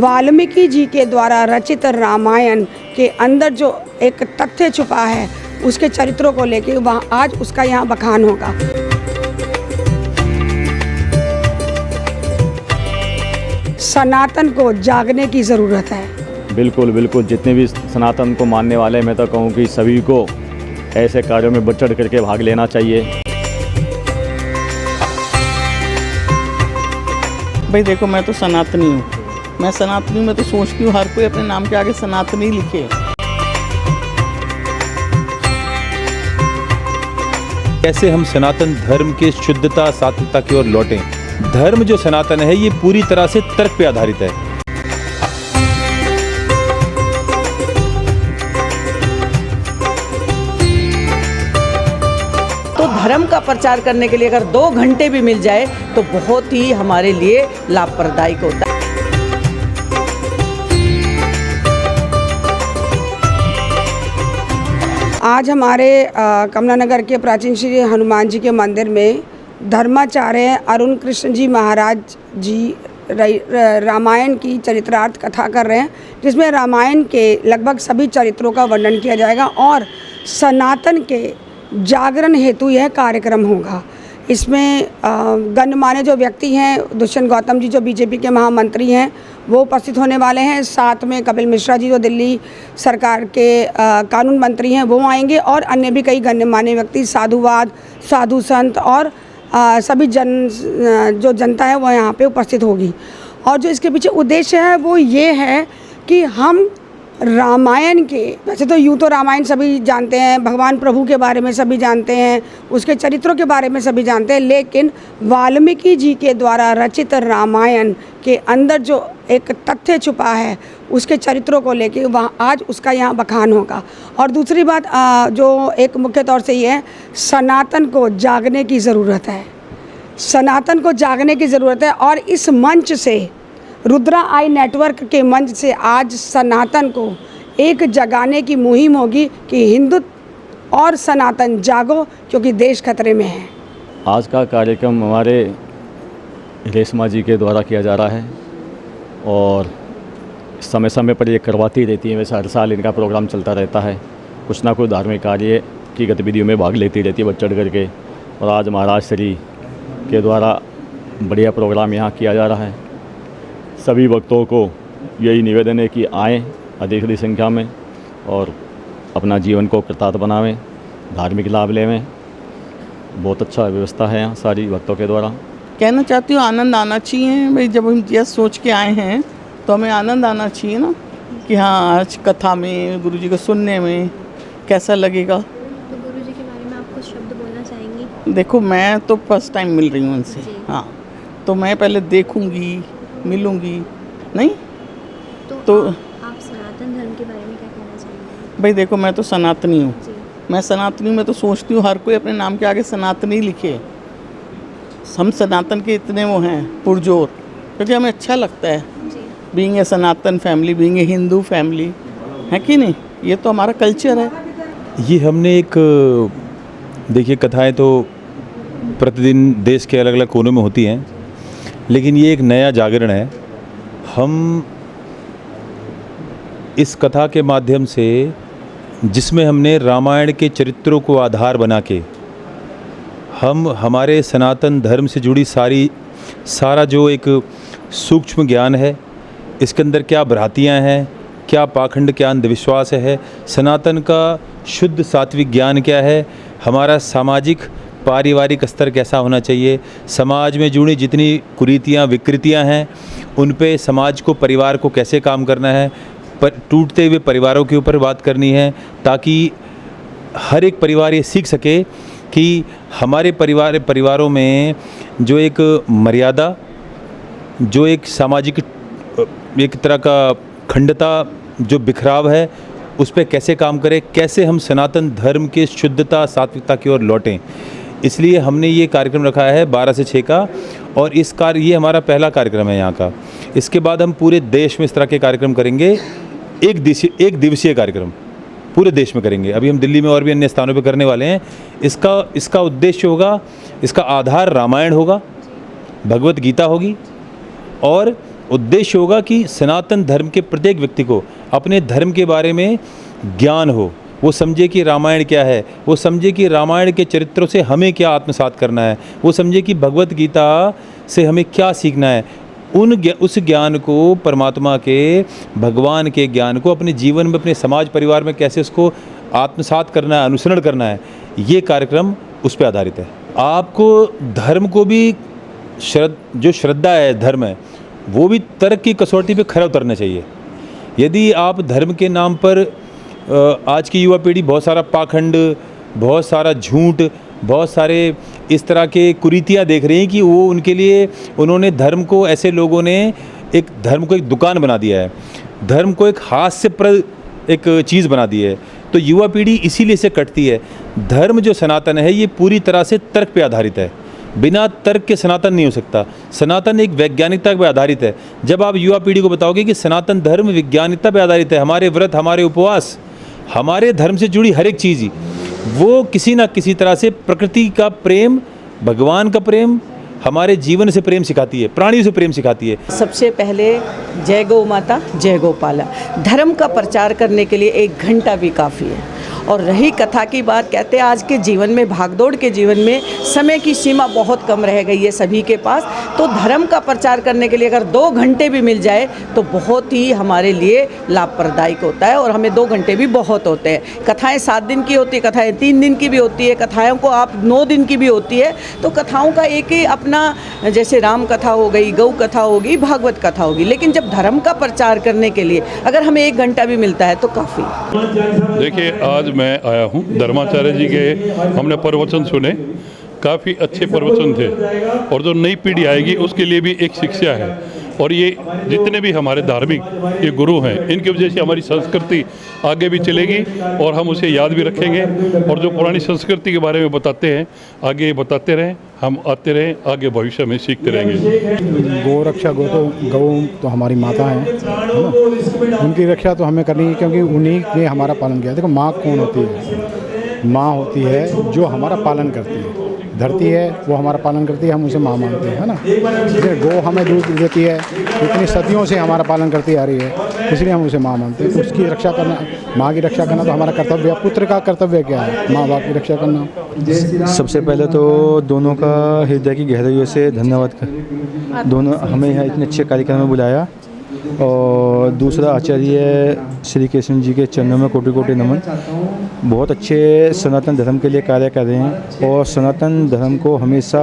वाल्मीकि जी के द्वारा रचित रामायण के अंदर जो एक तथ्य छुपा है उसके चरित्रों को लेके वहाँ आज उसका यहाँ बखान होगा। सनातन को जागने की ज़रूरत है। बिल्कुल बिल्कुल, जितने भी सनातन को मानने वाले हैं, मैं तो कहूँ कि सभी को ऐसे कार्यों में बढ़ चढ़ करके भाग लेना चाहिए। भाई देखो, मैं तो सनातनी हूँ, मैं सनातनी हूँ, मैं तो सोचती हूँ हर कोई अपने नाम के आगे सनातनी लिखे। कैसे हम सनातन धर्म के शुद्धता सात्विकता की ओर लौटें। धर्म जो सनातन है ये पूरी तरह से तर्क पे आधारित है। तो धर्म का प्रचार करने के लिए अगर 2 घंटे भी मिल जाए तो बहुत ही हमारे लिए लाभप्रदायक होता है। आज हमारे कमला नगर के प्राचीन श्री हनुमान जी के मंदिर में धर्माचार्य अरुण कृष्ण जी महाराज जी रामायण की चरित्रार्थ कथा कर रहे हैं, जिसमें रामायण के लगभग सभी चरित्रों का वर्णन किया जाएगा और सनातन के जागरण हेतु यह कार्यक्रम होगा। इसमें गणमान्य जो व्यक्ति हैं, दुष्यंत गौतम जी जो बीजेपी के महामंत्री हैं वो उपस्थित होने वाले हैं। साथ में कपिल मिश्रा जी जो दिल्ली सरकार के कानून मंत्री हैं वो आएंगे और अन्य भी कई गणमान्य व्यक्ति, साधुवाद, साधु संत और सभी जो जनता है वो यहाँ पे उपस्थित होगी। और जो इसके पीछे उद्देश्य है वो ये है कि हम रामायण के, वैसे तो यूँ तो रामायण सभी जानते हैं, भगवान प्रभु के बारे में सभी जानते हैं, उसके चरित्रों के बारे में सभी जानते हैं, लेकिन वाल्मीकि जी के द्वारा रचित रामायण के अंदर जो एक तथ्य छुपा है उसके चरित्रों को लेके वहाँ आज उसका यहाँ बखान होगा। और दूसरी बात जो एक मुख्य तौर से ये है, सनातन को जागने की ज़रूरत है। सनातन को जागने की ज़रूरत है और इस मंच से, रुद्रा आई नेटवर्क के मंच से आज सनातन को एक जगाने की मुहिम होगी कि हिंदुत्व और सनातन जागो, क्योंकि देश खतरे में है। आज का कार्यक्रम हमारे रेशमा जी के द्वारा किया जा रहा है और समय समय पर ये करवाती रहती है। वैसे हर साल इनका प्रोग्राम चलता रहता है, कुछ ना कुछ धार्मिक कार्य की गतिविधियों में भाग लेती रहती है बढ़ चढ़ करके। और आज महाराज श्री के द्वारा बढ़िया प्रोग्राम यहाँ किया जा रहा है। सभी भक्तों को यही निवेदन है कि आएँ अधिक संख्या में और अपना जीवन को कृतार्थ बनावें, धार्मिक लाभ लेवें। बहुत अच्छा व्यवस्था है यहाँ सारी भक्तों के द्वारा। कहना चाहती हूँ आनंद आना चाहिए भाई, जब हम यह सोच के आए हैं तो हमें आनंद आना चाहिए ना कि हाँ आज कथा में गुरुजी को सुनने में कैसा लगेगा। तो गुरुजी के बारे में आप कुछ शब्द बोलना चाहेंगी? देखो, मैं तो फर्स्ट टाइम मिल रही हूँ उनसे, हाँ, तो मैं पहले देखूँगी, मिलूँगी नहीं तो आप सनातन धर्म के बारे में क्या कहना चाहेंगे? भाई देखो, मैं तो सनातनी हूँ, मैं सनातनी हूँ, मैं तो सोचती हूँ हर कोई अपने नाम के आगे सनातनी लिखे। हम सनातन के इतने वो हैं पुरजोर, क्योंकि हमें अच्छा लगता है being a Sanatan family, being a Hindu family, है कि नहीं? ये तो हमारा कल्चर है। ये हमने एक, देखिए कथाएं तो प्रतिदिन देश के अलग अलग कोनों में होती हैं, लेकिन ये एक नया जागरण है। हम इस कथा के माध्यम से, जिसमें हमने रामायण के चरित्रों को आधार बना के हम हमारे सनातन धर्म से जुड़ी सारा जो एक सूक्ष्म ज्ञान है, इसके अंदर क्या भ्रांतियाँ हैं, क्या पाखंड, क्या अंधविश्वास है, सनातन का शुद्ध सात्विक ज्ञान क्या है, हमारा सामाजिक पारिवारिक स्तर कैसा होना चाहिए, समाज में जुड़ी जितनी कुरीतियाँ विकृतियाँ हैं उन पे समाज को, परिवार को कैसे काम करना है, टूटते हुए परिवारों के ऊपर बात करनी है, ताकि हर एक परिवार ये सीख सके कि हमारे परिवारों में जो एक मर्यादा, जो एक सामाजिक एक तरह का खंडता, जो बिखराव है, उस पर कैसे काम करें, कैसे हम सनातन धर्म के शुद्धता सात्विकता की ओर लौटें। इसलिए हमने ये कार्यक्रम रखा है 12 से 6 का, और ये हमारा पहला कार्यक्रम है यहाँ का। इसके बाद हम पूरे देश में इस तरह के कार्यक्रम करेंगे, एक दिवसीय कार्यक्रम पूरे देश में करेंगे। अभी हम दिल्ली में और भी अन्य स्थानों पर करने वाले हैं। इसका उद्देश्य होगा, इसका आधार रामायण होगा, भगवत गीता होगी और उद्देश्य होगा कि सनातन धर्म के प्रत्येक व्यक्ति को अपने धर्म के बारे में ज्ञान हो, वो समझे कि रामायण क्या है, वो समझे कि रामायण के चरित्रों से हमें क्या आत्मसात करना है, वो समझे कि भगवत गीता से हमें क्या सीखना है। उस ज्ञान को, परमात्मा के, भगवान के ज्ञान को अपने जीवन में, अपने समाज परिवार में कैसे उसको आत्मसात करना है, अनुसरण करना है, ये कार्यक्रम उस पर आधारित है। आपको धर्म को भी जो श्रद्धा है, धर्म है, वो भी तर्क की कसौटी पे खरा उतरना चाहिए। यदि आप धर्म के नाम पर आज की युवा पीढ़ी बहुत सारा पाखंड, बहुत सारा झूठ, बहुत सारे इस तरह के कुरीतियाँ देख रही हैं कि वो उनके लिए, उन्होंने धर्म को, ऐसे लोगों ने एक धर्म को एक दुकान बना दिया है, धर्म को एक हास्यप्रद एक चीज़ बना दी है। तो युवा पीढ़ी इसीलिए से कटती है। धर्म जो सनातन है ये पूरी तरह से तर्क पे आधारित है, बिना तर्क के सनातन नहीं हो सकता। सनातन एक वैज्ञानिकता पर आधारित है। जब आप युवा पीढ़ी को बताओगे कि सनातन धर्म वैज्ञानिकता पर आधारित है, हमारे व्रत, हमारे उपवास, हमारे धर्म से जुड़ी हर एक चीज़ ही वो किसी ना किसी तरह से प्रकृति का प्रेम, भगवान का प्रेम, हमारे जीवन से प्रेम सिखाती है, प्राणियों से प्रेम सिखाती है। सबसे पहले जय गौ माता, जय गोपाला। धर्म का प्रचार करने के लिए 1 घंटा भी काफ़ी है। और रही कथा की बात, कहते हैं आज के जीवन में, भागदौड़ के जीवन में समय की सीमा बहुत कम रह गई है सभी के पास। तो धर्म का प्रचार करने के लिए अगर 2 घंटे भी मिल जाए तो बहुत ही हमारे लिए लाभप्रदायक होता है। और हमें 2 घंटे भी बहुत होते हैं। कथाएं 7 दिन की होती है, कथाएं 3 दिन की भी होती है, कथाओं को आप 9 दिन की भी होती है। तो कथाओं का एक ही अपना, जैसे राम कथा हो गई, गौ कथा होगी, भागवत कथा होगी। लेकिन जब धर्म का प्रचार करने के लिए अगर हमें 1 घंटा भी मिलता है तो काफ़ी। देखिए, आज मैं आया हूँ, धर्माचार्य जी के हमने प्रवचन सुने, काफ़ी अच्छे प्रवचन थे। और जो नई पीढ़ी आएगी उसके लिए भी एक शिक्षा है। और ये जितने भी हमारे धार्मिक ये गुरु हैं, इनकी वजह से हमारी संस्कृति आगे भी चलेगी और हम उसे याद भी रखेंगे। और जो पुरानी संस्कृति के बारे में बताते हैं, आगे बताते रहें, हम आते रहें, आगे भविष्य में सीखते रहेंगे। गौ रक्षा, गौ तो हमारी माता है ना, उनकी रक्षा तो हमें करनी है, क्योंकि उन्हीं ने हमारा पालन किया। देखो, माँ कौन होती है? माँ होती है जो हमारा पालन करती है। धरती है वो हमारा पालन करती है, हम उसे माँ मानते हैं, है ना। जैसे गौ हमें दूध देती है, इतनी सदियों से हमारा पालन करती आ रही है, इसलिए हम उसे माँ मानते हैं। तो उसकी रक्षा करना, माँ की रक्षा करना तो हमारा कर्तव्य है। पुत्र का कर्तव्य क्या है? माँ बाप की रक्षा करना। सबसे पहले तो दोनों का हृदय की गहराइयों से धन्यवाद। दोनों हमें यहाँ इतने अच्छे कार्यक्रम में बुलाया। और दूसरा, आचार्य श्री कृष्ण जी के चरणों में कोटि कोटि नमन। बहुत अच्छे सनातन धर्म के लिए कार्य कर रहे हैं और सनातन धर्म को हमेशा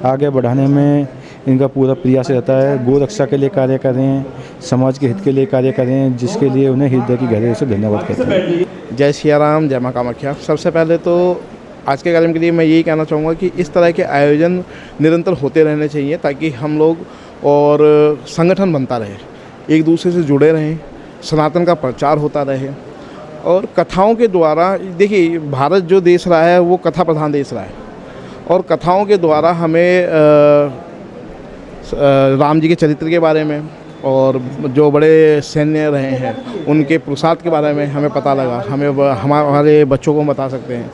आगे बढ़ाने में इनका पूरा प्रयास रहता है। गौ रक्षा के लिए कार्य कर रहे हैं, समाज के हित के लिए कार्य कर रहे हैं, जिसके लिए उन्हें हृदय की गहराई से धन्यवाद करते हैं। जय सिया राम, जय माँ कामाख्या। सबसे पहले तो आज के कार्यक्रम के लिए मैं यही कहना चाहूँगा कि इस तरह के आयोजन निरंतर होते रहने चाहिए, ताकि हम लोग और संगठन बनता रहे, एक दूसरे से जुड़े रहें, सनातन का प्रचार होता रहे। और कथाओं के द्वारा, देखिए, भारत जो देश रहा है वो कथा प्रधान देश रहा है। और कथाओं के द्वारा हमें राम जी के चरित्र के बारे में और जो बड़े सैन्य रहे हैं उनके पुरुषार्थ के बारे में हमें पता लगा। हमारे बच्चों को बता सकते हैं।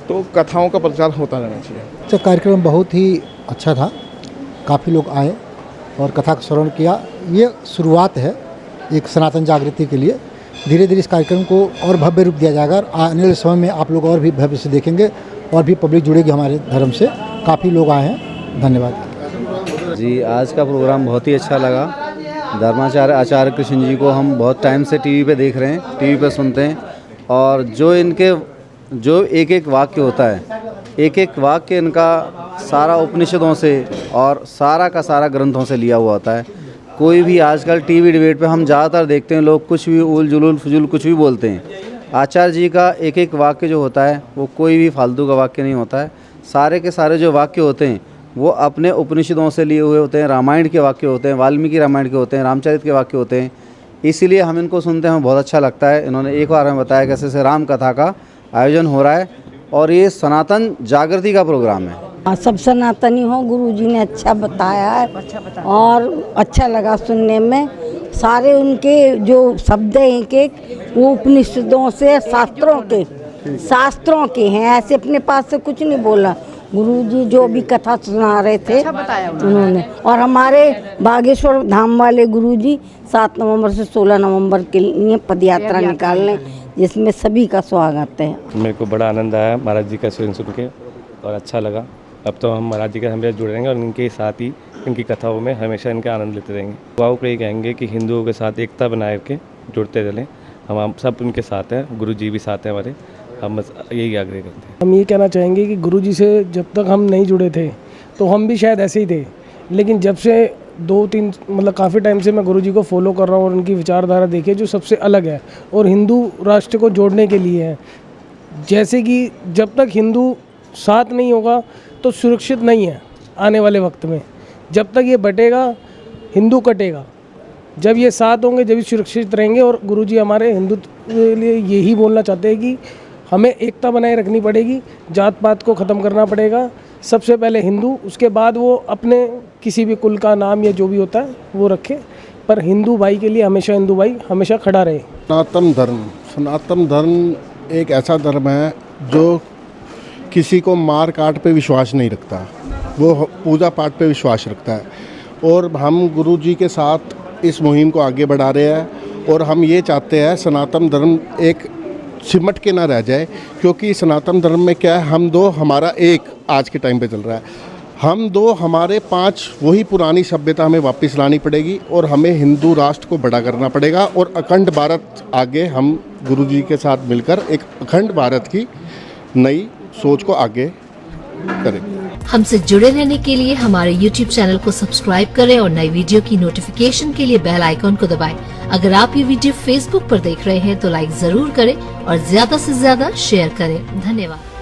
तो कथाओं का प्रचार होता रहना चाहिए। तो कार्यक्रम बहुत ही अच्छा था, काफ़ी लोग आए और कथा का श्रवण किया। ये शुरुआत है एक सनातन जागृति के लिए। धीरे धीरे इस कार्यक्रम को और भव्य रूप दिया जाएगा और आने वाले समय में आप लोग और भी भव्य से देखेंगे और भी पब्लिक जुड़ेगी हमारे धर्म से। काफ़ी लोग आए हैं, धन्यवाद जी। आज का प्रोग्राम बहुत ही अच्छा लगा। धर्माचार्य आचार्य कृष्ण जी को हम बहुत टाइम से टीवी पे देख रहे हैं, टीवी पे सुनते हैं। और जो इनके जो एक एक वाक्य होता है, एक एक वाक्य इनका सारा उपनिषदों से और सारा का सारा ग्रंथों से लिया हुआ होता है। कोई भी आजकल टीवी डिबेट पे हम ज़्यादातर देखते हैं लोग कुछ भी उल जुलूल फजूल कुछ भी बोलते हैं। आचार्य जी का एक एक वाक्य जो होता है वो कोई भी फालतू का वाक्य नहीं होता है। सारे के सारे जो वाक्य होते हैं वो अपने उपनिषदों से लिए हुए होते हैं, रामायण के वाक्य होते हैं, वाल्मीकि रामायण के होते हैं, रामचरित के वाक्य होते हैं। इसीलिए हम इनको सुनते हैं, हमें बहुत अच्छा लगता है। इन्होंने एक बार हमें बताया कैसे से राम कथा का आयोजन हो रहा है और ये सनातन जागृति का प्रोग्राम है। सब सनातनी हो, गुरुजी ने अच्छा बताया है और अच्छा लगा सुनने में। सारे उनके जो शब्द हैं एक वो उपनिषदों से, शास्त्रों के हैं। ऐसे अपने पास से कुछ नहीं बोला, गुरुजी जो भी कथा सुना रहे थे उन्होंने। और हमारे बागेश्वर धाम वाले गुरुजी 7 नवंबर से 16 नवंबर के लिए पदयात्रा निकाल रहे हैं, जिसमें सभी का स्वागत है। मेरे को बड़ा आनंद आया महाराज जी का सुन के और अच्छा लगा। अब तो हम महाराज जी के हमेशा जुड़े रहेंगे और इनके साथ ही इनकी कथाओं में हमेशा इनका आनंद लेते रहेंगे। युवाओं को ये कहेंगे कि हिंदुओं के साथ एकता बनाए के जुड़ते चलें। हम सब उनके साथ हैं, गुरु जी भी साथ हैं हमारे। हम बस यही आग्रह करते हैं। हम ये कहना चाहेंगे कि गुरु जी से जब तक हम नहीं जुड़े थे तो हम भी शायद ऐसे ही थे, लेकिन जब से 2-3 मतलब काफ़ी टाइम से मैं गुरु जी को फॉलो कर रहा हूँ और उनकी विचारधारा देखिए जो सबसे अलग है और हिंदू राष्ट्र को जोड़ने के लिए है। जैसे कि जब तक हिंदू साथ नहीं होगा तो सुरक्षित नहीं है आने वाले वक्त में। जब तक ये बटेगा हिंदू कटेगा। जब ये साथ होंगे जब सुरक्षित रहेंगे। और गुरुजी हमारे हिंदुत्व के लिए यही बोलना चाहते हैं कि हमें एकता बनाए रखनी पड़ेगी, जात पात को ख़त्म करना पड़ेगा। सबसे पहले हिंदू, उसके बाद वो अपने किसी भी कुल का नाम या जो भी होता है वो रखे, पर हिंदू भाई के लिए हमेशा हिंदू भाई हमेशा खड़ा रहे। सनातन धर्म एक ऐसा धर्म है जो किसी को मार काट पे विश्वास नहीं रखता, वो पूजा पाठ पे विश्वास रखता है। और हम गुरु जी के साथ इस मुहिम को आगे बढ़ा रहे हैं और हम ये चाहते हैं सनातन धर्म एक सिमट के ना रह जाए, क्योंकि सनातन धर्म में क्या है, हम दो हमारा एक आज के टाइम पे चल रहा है, हम दो हमारे 5 वही पुरानी सभ्यता हमें वापस लानी पड़ेगी और हमें हिंदू राष्ट्र को बड़ा करना पड़ेगा। और अखंड भारत आगे हम गुरु जी के साथ मिलकर एक अखंड भारत की नई सोच को आगे करें। हमसे जुड़े रहने के लिए हमारे YouTube चैनल को सब्सक्राइब करें और नई वीडियो की नोटिफिकेशन के लिए बेल आइकॉन को दबाएं। अगर आप ये वीडियो Facebook पर देख रहे हैं तो लाइक जरूर करें और ज्यादा से ज्यादा शेयर करें। धन्यवाद।